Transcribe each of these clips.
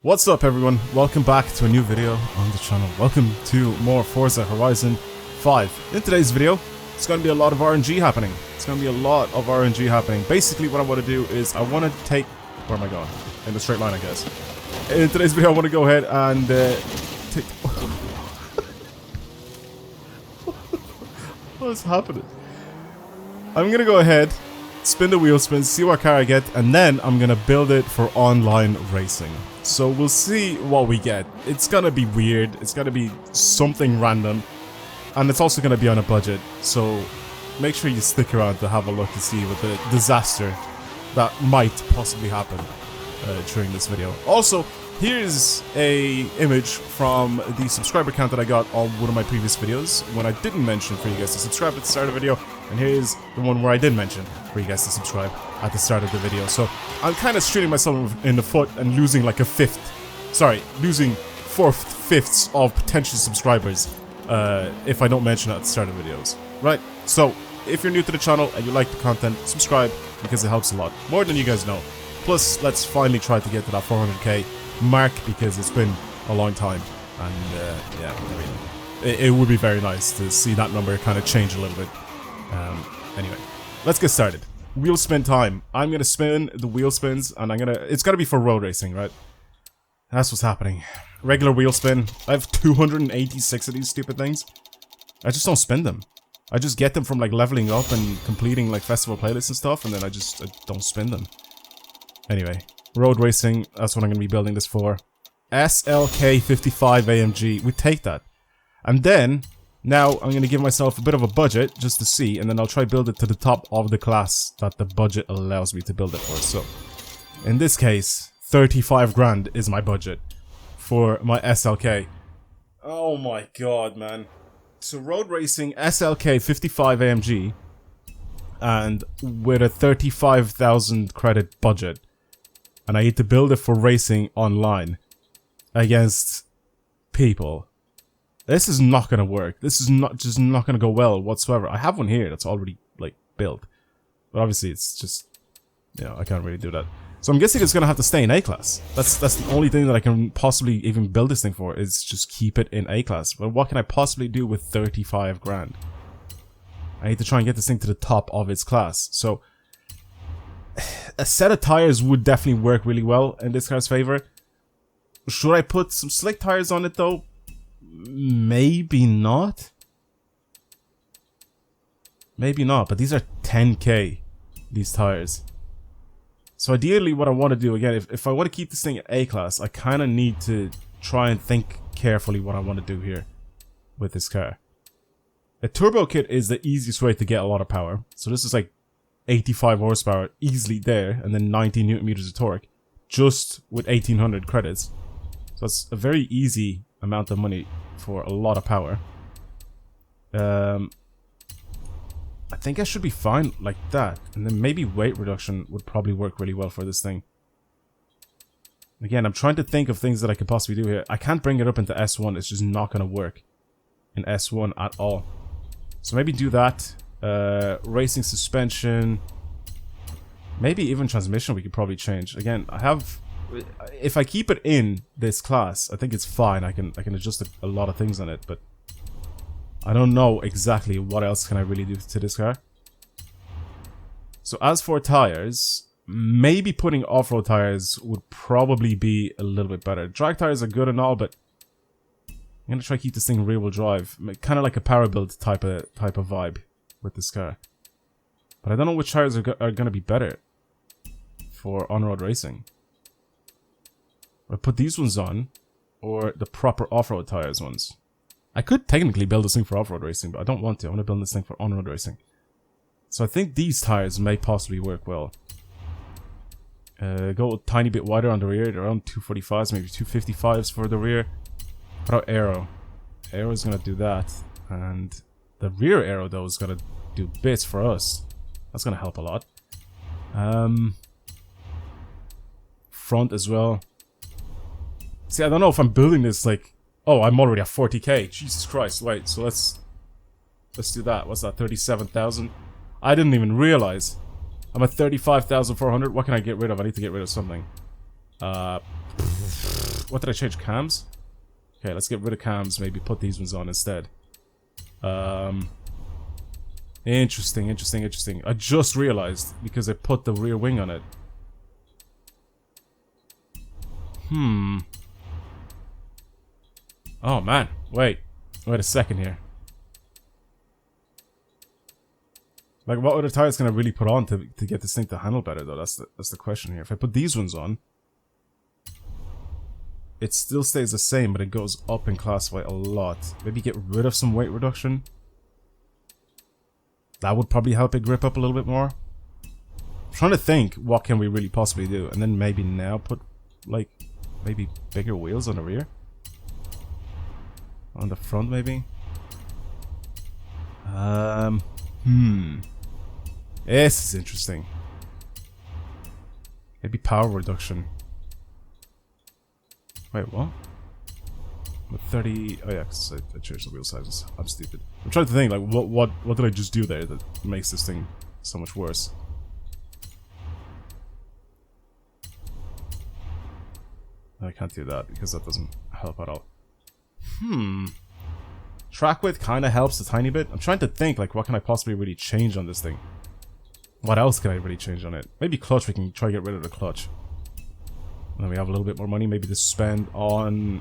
What's up everyone, welcome back to a new video on the channel. Welcome to more Forza Horizon 5. In today's video, it's going to be a lot of RNG happening. Basically what I want to do is I want to take... Where am I going? In the straight line, I guess. In today's video I want to go ahead and take... What is happening? I'm going to go ahead, spin the wheel spins, see what car I get, and then I'm going to build it for online racing. So we'll see what we get. It's gonna be weird, it's gonna be something random, and it's also gonna be on a budget, so make sure you stick around to have a look to see what the disaster that might possibly happen during this video. Also, here's a image from the subscriber count that I got on one of my previous videos when I didn't mention for you guys to subscribe at the start of the video, and here's the one where I did mention for you guys to subscribe at the start of the video. So I'm kind of shooting myself in the foot and losing like losing fourths of potential subscribers if I don't mention it at the start of videos, right? So if you're new to the channel and you like the content, subscribe because it helps a lot, more than you guys know. Plus, let's finally try to get to that 400k mark because it's been a long time, and yeah, I mean, it would be very nice to see that number kind of change a little bit. Anyway, let's get started. Wheel spin time. I'm gonna spin the wheel spins, and it's gotta be for road racing, right? That's what's happening. Regular wheel spin. I have 286 of these stupid things. I just don't spin them. I just get them from like leveling up and completing like festival playlists and stuff, and then I don't spin them. Anyway, road racing, that's what I'm gonna be building this for. SLK 55 AMG. We take that. And then now I'm going to give myself a bit of a budget just to see, and then I'll try build it to the top of the class that the budget allows me to build it for. So in this case, 35 grand is my budget for my SLK. Oh my god, man. So road racing SLK 55 AMG, and with a 35,000 credit budget, and I need to build it for racing online against people. This is not gonna work. This is just not gonna go well whatsoever. I have one here that's already like built, but obviously it's just, you know, I can't really do that. So I'm guessing it's gonna have to stay in A class. That's the only thing that I can possibly even build this thing for, is just keep it in A class. But what can I possibly do with 35 grand? I need to try and get this thing to the top of its class. So a set of tires would definitely work really well in this car's favor. Should I put some slick tires on it though? Maybe not. Maybe not, but these are 10k, these tires. So ideally what I want to do, again, if I want to keep this thing at A class, I kind of need to try and think carefully what I want to do here with this car. A turbo kit is the easiest way to get a lot of power. So this is like 85 horsepower easily there, and then 90 newton meters of torque just with 1800 credits. So it's a very easy amount of money for a lot of power. I think I should be fine like that, and then maybe weight reduction would probably work really well for this thing. Again, I'm trying to think of things that I could possibly do here. I can't bring it up into S1, it's just not gonna work in S1 at all. So maybe do that. Racing suspension, maybe even transmission we could probably change. Again, if I keep it in this class, I think it's fine. I can adjust a lot of things on it, but I don't know exactly what else can I really do to this car. So as for tires, maybe putting off-road tires would probably be a little bit better. Drag tires are good and all, but I'm gonna try to keep this thing rear-wheel drive, kind of like a power build type of vibe with this car. But I don't know which tires are gonna be better for on-road racing. I put these ones on, or the proper off-road tires ones. I could technically build this thing for off-road racing, but I don't want to. I want to build this thing for on-road racing. So I think these tires may possibly work well. Go a tiny bit wider on the rear, around 245s, maybe 255s for the rear. Put out aero. Aero is gonna do that, and the rear aero though is gonna do bits for us. That's gonna help a lot. Front as well. See, I don't know if I'm building this like... Oh, I'm already at 40k. Jesus Christ. Wait, so let's do that. What's that? 37,000? I didn't even realize. I'm at 35,400. What can I get rid of? I need to get rid of something. What did I change? Cams? Okay, let's get rid of cams. Maybe put these ones on instead. Interesting. I just realized because I put the rear wing on it. Oh man, wait a second here. Like, what other tires can I really put on to get this thing to handle better though? That's the question here. If I put these ones on, it still stays the same, but it goes up in class by a lot. Maybe get rid of some weight reduction. That would probably help it grip up a little bit more. I'm trying to think, what can we really possibly do? And then maybe now put, like, maybe bigger wheels on the rear? On the front, maybe? This is interesting. Maybe power reduction. Wait, what? With 30... Oh yeah, because I changed the wheel sizes. I'm stupid. I'm trying to think, like, what did I just do there that makes this thing so much worse? I can't do that because that doesn't help at all. Track width kind of helps a tiny bit. I'm trying to think, like, what can I possibly really change on this thing? What else can I really change on it? Maybe clutch, we can try to get rid of the clutch. And then we have a little bit more money, maybe to spend on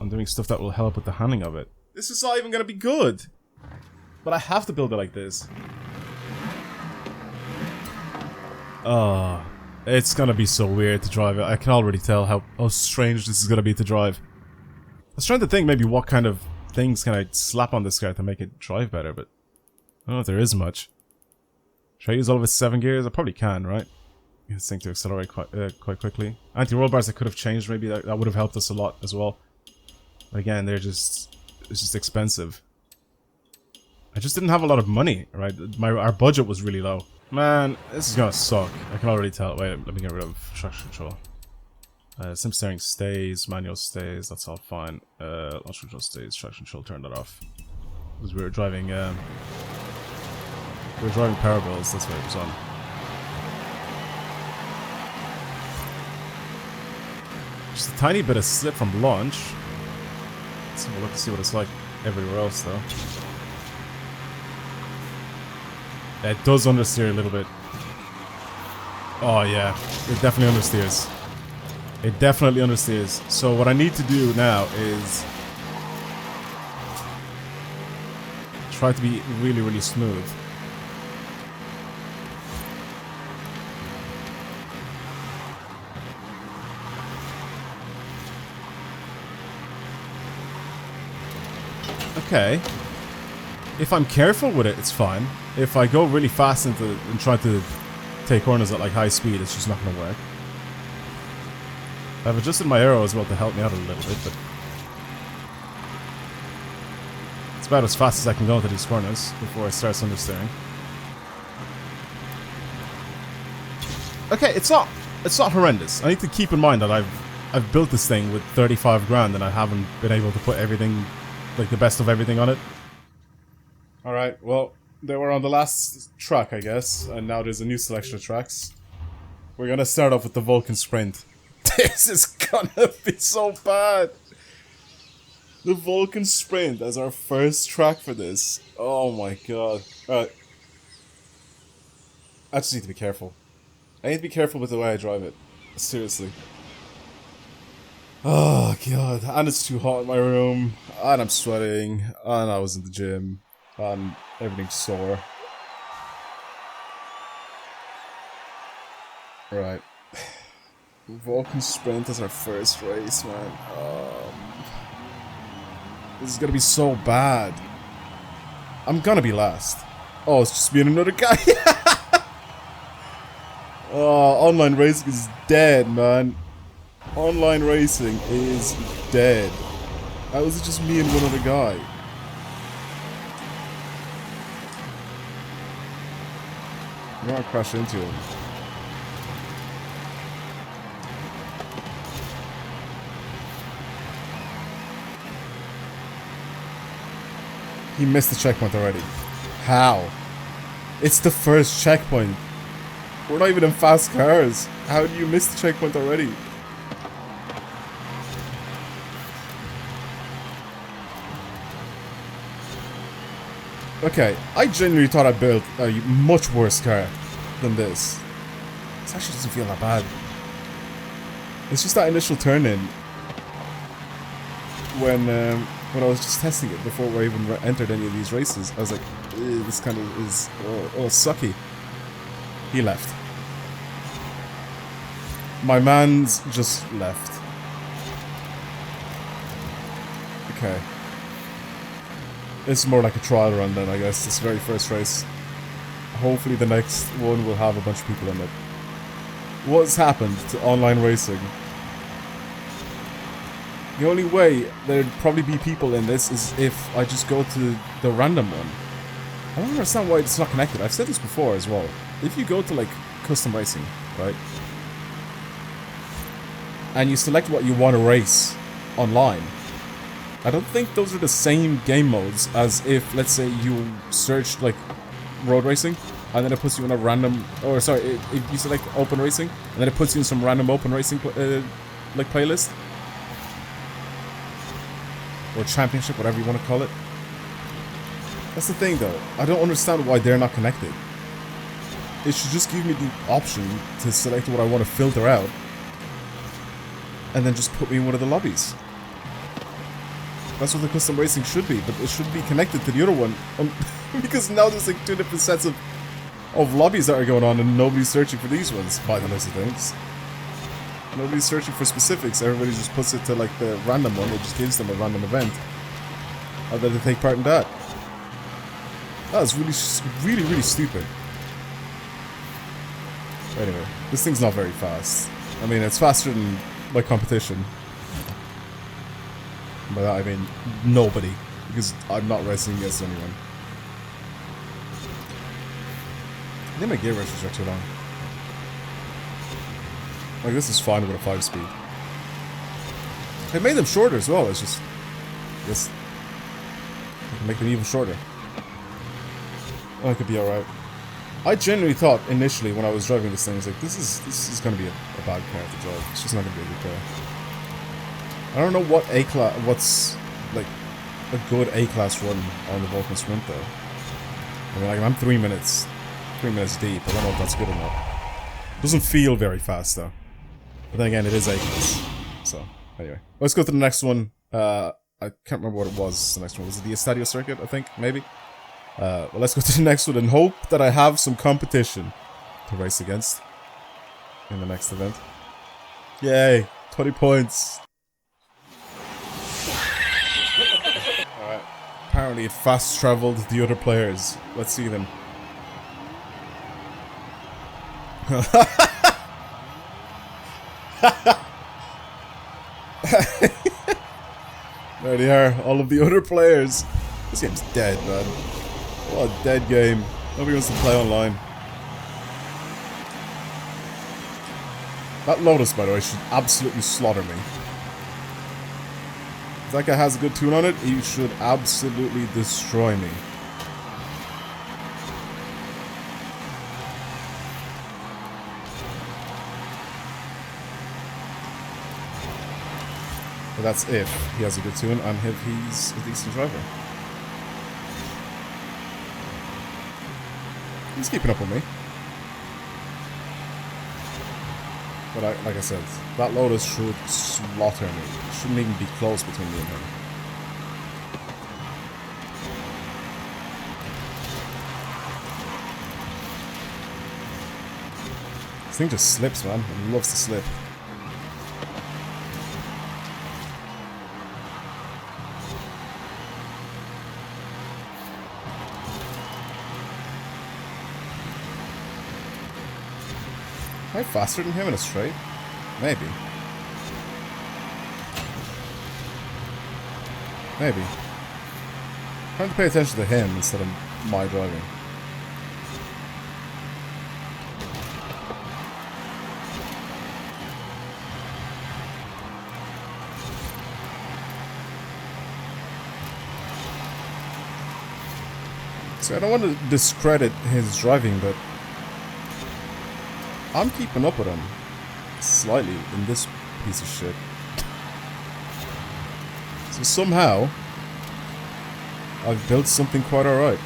doing stuff that will help with the handling of it. This is not even gonna be good! But I have to build it like this. It's gonna be so weird to drive it. I can already tell how strange this is gonna be to drive. I was trying to think maybe what kind of things can I slap on this car to make it drive better, but I don't know if there is much. Should I use all of its 7 gears? I probably can, right? Get this thing to accelerate quite quickly. Anti-roll bars I could have changed, maybe that would have helped us a lot as well. But again, it's just expensive. I just didn't have a lot of money, right? Our budget was really low. Man, this is gonna suck. I can already tell. Wait, let me get rid of traction control. Sim steering stays, manual stays, that's all fine. Launch control stays, traction control, turn that off. Because we were driving power bills, that's why it was on. Just a tiny bit of slip from launch. Let's have a look and see what it's like everywhere else though. Yeah, it does understeer a little bit. Oh yeah, it definitely understeers. It definitely understeers. So what I need to do now is try to be really, really smooth. Okay. If I'm careful with it, it's fine. If I go really fast and try to take corners at like high speed, it's just not going to work. I've adjusted my aero as well to help me out a little bit, but it's about as fast as I can go into these corners before it starts understeering. Okay, it's not horrendous. I need to keep in mind that I've built this thing with 35 grand and I haven't been able to put everything, like the best of everything on it. Alright, well, they were on the last track, I guess, and now there's a new selection of tracks. We're gonna start off with the Vulcan Sprint. This is gonna be so bad! The Vulcan Sprint as our first track for this. Oh my god. Alright. I just need to be careful. I need to be careful with the way I drive it. Seriously. Oh god, and it's too hot in my room, and I'm sweating, and I was in the gym, and everything's sore. Right. Vulcan Sprint is our first race, man. This is gonna be so bad. I'm gonna be last. Oh, it's just me and another guy. Oh, online racing is dead, man. Online racing is dead. How is it just me and one other guy? I'm gonna crash into him. He missed the checkpoint already. How? It's the first checkpoint. We're not even in fast cars. How do you miss the checkpoint already? Okay, I genuinely thought I built a much worse car than this. This actually doesn't feel that bad. It's just that initial turn-in when I was just testing it before I even entered any of these races. I was like, this kind of is sucky. He left. My man's just left. Okay. It's more like a trial run then, I guess. This very first race. Hopefully the next one will have a bunch of people in it. What's happened to online racing? The only way there'd probably be people in this is if I just go to the random one. I don't understand why it's not connected. I've said this before as well. If you go to like custom racing, right? And you select what you want to race online. I don't think those are the same game modes as if, let's say, you searched like road racing and then it puts you in a random, or sorry, if you select open racing and then it puts you in some random open racing like playlist or championship, whatever you want to call it. That's the thing though, I don't understand why they're not connected. It should just give me the option to select what I want to filter out and then just put me in one of the lobbies. That's what the custom racing should be, but it should be connected to the other one. Because now there's like two different sets of lobbies that are going on and nobody's searching for these ones, by the list of things. Nobody's searching for specifics, everybody just puts it to like the random one, it just gives them a random event. And then they take part in that. That is really stupid. Anyway, this thing's not very fast. I mean, it's faster than my competition. By that I mean nobody, because I'm not racing against anyone. I think my gear ratios are too long. Like, this is fine with a 5-speed. They made them shorter as well, it's just... Yes. I can make them even shorter. Oh, it could be alright. I genuinely thought initially when I was driving this thing, I was like, this is gonna be a bad car to drive. It's just not gonna be a good car. I don't know what what's like a good A-class run on the Vulcan Sprint though. I mean, like, I'm 3 minutes deep. I don't know if that's good or not. Doesn't feel very fast though. But then again, it is A-class. So anyway, let's go to the next one. I can't remember what it was. The next one was it the Estadio circuit? I think maybe. Well, let's go to the next one and hope that I have some competition to race against in the next event. Yay! 20 points. Alright. Apparently it fast traveled the other players. Let's see them. There they are, all of the other players. This game's dead, man. What a dead game. Nobody wants to play online. That Lotus, by the way, should absolutely slaughter me. If that guy has a good tune on it, he should absolutely destroy me. But that's if he has a good tune and if he's a decent driver. He's keeping up with me. But like I said, that Lotus should slaughter me. It shouldn't even be close between me and him. This thing just slips, man. It loves to slip. Am I faster than him in a straight? Maybe. Maybe. I'm trying to pay attention to him instead of my driving. So I don't want to discredit his driving, but I'm keeping up with him slightly in this piece of shit. So somehow I've built something quite alright.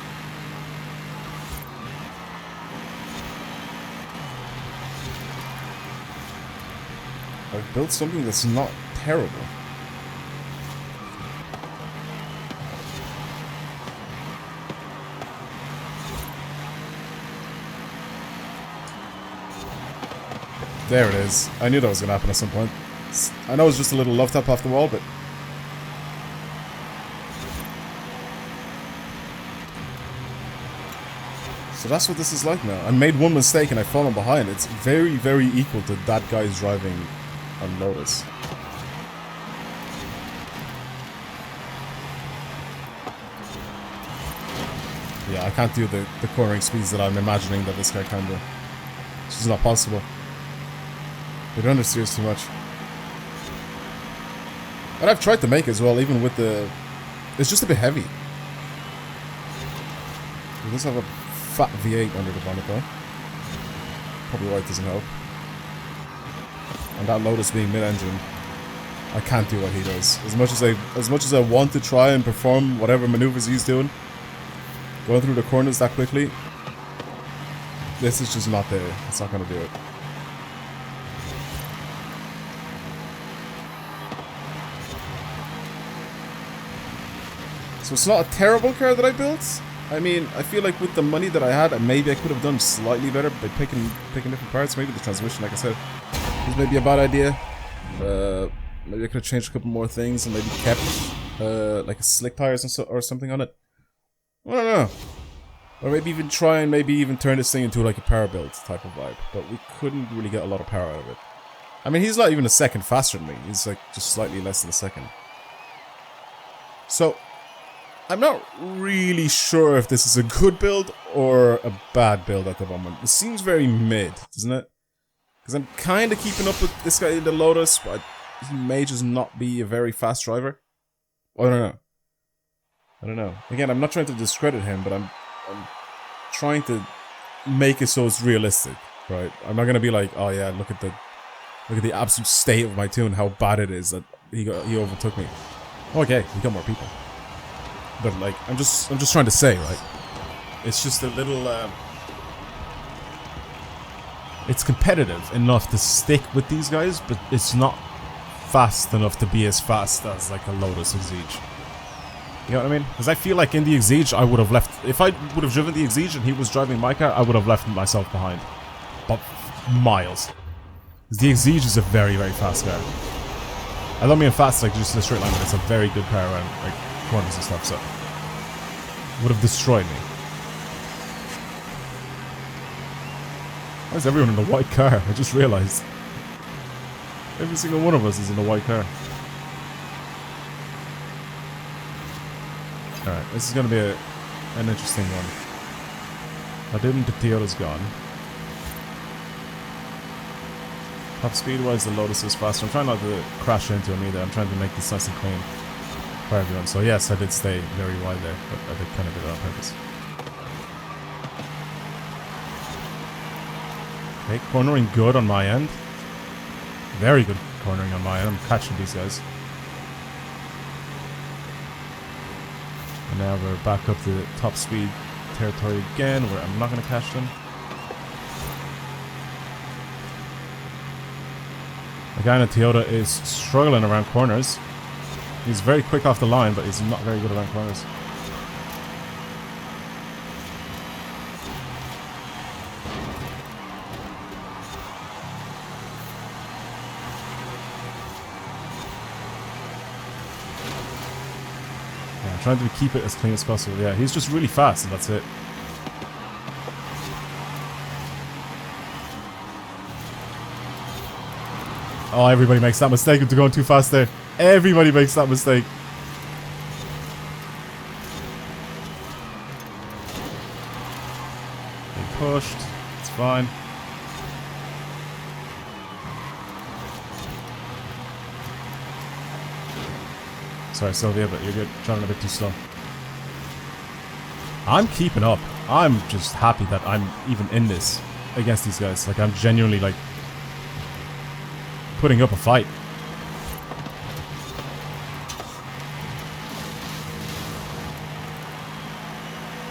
I've built something that's not terrible. There it is. I knew that was going to happen at some point. I know it's just a little love tap off the wall, but... So that's what this is like now. I made one mistake and I've fallen behind. It's very, very equal to that guy's driving on Lotus. Yeah, I can't do the cornering speeds that I'm imagining that this guy can do. It's just not possible. They don't understeers too much. And I've tried to make it as well, even with the... It's just a bit heavy. It does have a fat V8 under the bonnet though. Probably why it doesn't help. And that Lotus being mid-engine, I can't do what he does. As much as I want to try and perform whatever maneuvers he's doing, going through the corners that quickly, this is just not there. It's not gonna do it. So it's not a terrible car that I built. I mean, I feel like with the money that I had, maybe I could have done slightly better by picking different parts. Maybe the transmission, like I said, was maybe a bad idea. Maybe I could have changed a couple more things and maybe kept like a slick tires or something on it. I don't know. Or maybe even try and maybe even turn this thing into like a power build type of vibe. But we couldn't really get a lot of power out of it. I mean, he's not even a second faster than me. He's like just slightly less than a second. So I'm not really sure if this is a good build or a bad build at the moment. It seems very mid, doesn't it? Because I'm kind of keeping up with this guy in the Lotus, but he may just not be a very fast driver. I don't know. I don't know. Again, I'm not trying to discredit him, but I'm trying to make it so it's realistic, right? I'm not gonna be like, oh yeah, look at the absolute state of my tune, how bad it is that he overtook me. Okay, we got more people. But like, I'm just trying to say, right? It's just a little, it's competitive enough to stick with these guys, but it's not fast enough to be as fast as like a Lotus Exige. You know what I mean? Because I feel like in the Exige, I would have left, if I would have driven the Exige and he was driving my car, I would have left myself behind. But miles. Because the Exige is a very, very fast car. I don't mean fast like just in a straight line, but it's a very good car around like corners and stuff, so would have destroyed me. Why is everyone in a white car? I just realized. Every single one of us is in a white car. Alright, this is gonna be an interesting one. I didn't, the Toyota's gone. Top speed wise, the Lotus is faster. I'm trying not to crash into him either. I'm trying to make this nice and clean for everyone. So yes, I did stay very wide there, but I did kind of do it on purpose. Okay, cornering good on my end. Very good cornering on my end. I'm catching these guys. And now we're back up to top speed territory again, where I'm not going to catch them. The guy in the Toyota is struggling around corners. He's very quick off the line, but he's not very good around corners. Yeah, I'm trying to keep it as clean as possible. Yeah, he's just really fast, and that's it. Oh, everybody makes that mistake of going too fast there. Everybody makes that mistake. They pushed. It's fine. Sorry, Sylvia, but you're good. Driving a bit too slow. I'm keeping up. I'm just happy that I'm even in this against these guys. Like, I'm genuinely, like, putting up a fight.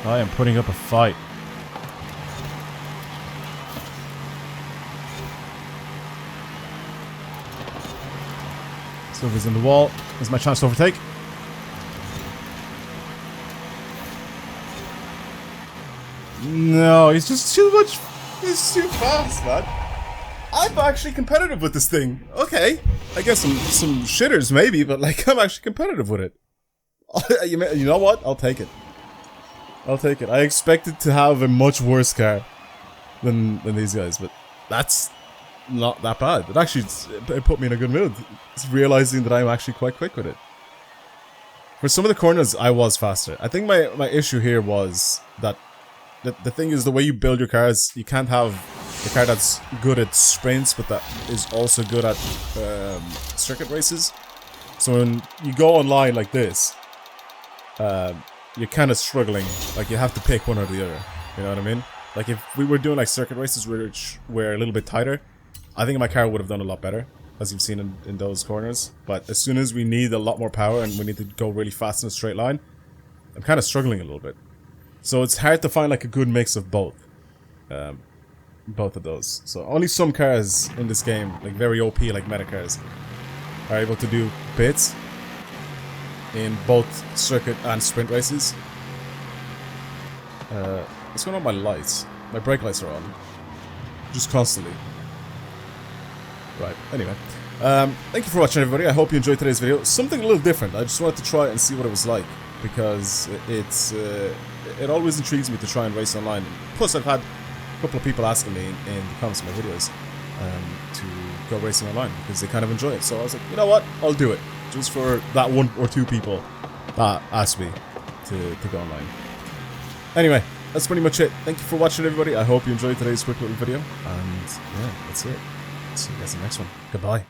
I am putting up a fight. Silver's in the wall. There's my chance to overtake. No, he's just too much. He's too fast, man. I'm actually competitive with this thing. Okay, I guess some shitters maybe, but like I'm actually competitive with it. You know what? I'll take it. I'll take it. I expected to have a much worse car than these guys, but that's not that bad. It actually it put me in a good mood. It's realizing that I'm actually quite quick with it. For some of the corners, I was faster. I think my issue here was that the thing is the way you build your cars. You can't have a car that's good at sprints, but that is also good at circuit races. So when you go online like this, you're kind of struggling. Like you have to pick one or the other. You know what I mean? Like if we were doing like circuit races which were a little bit tighter, I think my car would have done a lot better, as you've seen in those corners. But as soon as we need a lot more power and we need to go really fast in a straight line, I'm kind of struggling a little bit. So it's hard to find like a good mix of both. Both of those. So only some cars in this game, like very OP, like meta cars, are able to do bits in both circuit and sprint races. What's going on with my lights? My brake lights are on. Just constantly. Right, anyway. Thank you for watching, everybody. I hope you enjoyed today's video. Something a little different. I just wanted to try it and see what it was like. Because it always intrigues me to try and race online. Plus, I've had a couple of people asking me in the comments of my videos to go racing online because they kind of enjoy it. So I was like, you know what? I'll do it. Just for that one or two people that asked me to go online. Anyway, that's pretty much it. Thank you for watching, everybody. I hope you enjoyed today's quick little video. And yeah, that's it. See you guys in the next one. Goodbye.